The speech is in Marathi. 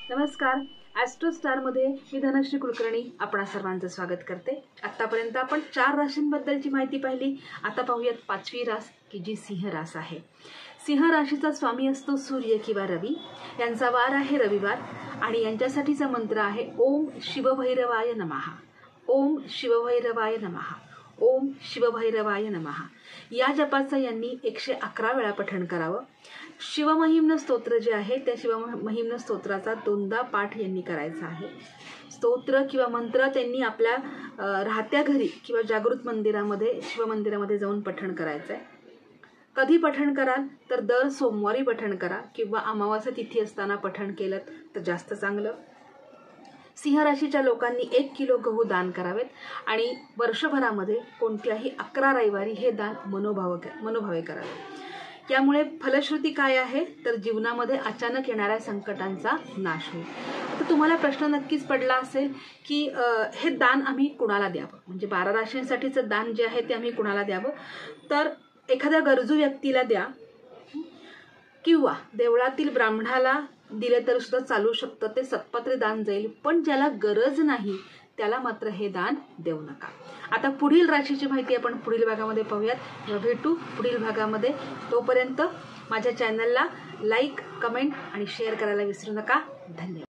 नमस्कार, ॲस्ट्रो स्टारमध्ये मी धनश्री कुलकर्णी आपणा सर्वांचं स्वागत करते। आतापर्यंत आपण 4 राशींबद्दलची माहिती पाहिली। आता पाहूयात 5वी रास की जी सिंह रास आहे। सिंह राशीचा स्वामी असतो सूर्य किंवा रवी। यांचा वार आहे रविवार आणि यांच्यासाठीचा मंत्र आहे ओम शिवभैरवाय नमः। ओम शिवभैरवाय नमः। ओम शिवभैरवाय नमः। या जपाचं यांनी 111 वेळा पठण करावं। शिवमहिम्न स्तोत्र जे आहे त्या शिवमहिम्न स्तोत्राचा 2दा पाठ यांनी करायचा आहे। स्तोत्र किंवा मंत्र त्यांनी आपल्या राहत्या घरी किंवा जागृत मंदिरामध्ये शिवमंदिरामध्ये जाऊन पठण करायचं आहे। कधी पठण कराल तर दर सोमवारी पठण करा किंवा अमावास्या तिथी असताना पठण केलं तर जास्त चांगलं। सिंह राशीच्या लोकांनी 1 किलो गहू दान करावेत आणि वर्षभरामध्ये कोणत्याही 11 रविवारी हे दान मनोभावे करावे। यामुळे फलश्रुती काय आहे तर जीवनामध्ये अचानक येणाऱ्या संकटांचा नाश होईल। आता तुम्हाला प्रश्न नक्कीच पडला असेल की हे दान आम्ही कुणाला द्यावं, म्हणजे 12 राशींसाठीचं दान जे आहे ते आम्ही कुणाला द्यावं। तर एखाद्या गरजू व्यक्तीला द्या किंवा देवळातील ब्राह्मणाला दिले तर सुद्धा चालू शकतं, ते सत्पात्री दान जाईल। पण ज्याला गरज नाही त्याला मात्र हे दान देऊ नका। आता पुढील राशीची माहिती आपण पुढील भागामध्ये पाहूयात। भेटू पुढील भागामध्ये। तोपर्यंत माझ्या चॅनलला लाईक, कमेंट आणि शेअर करायला विसरू नका। धन्यवाद।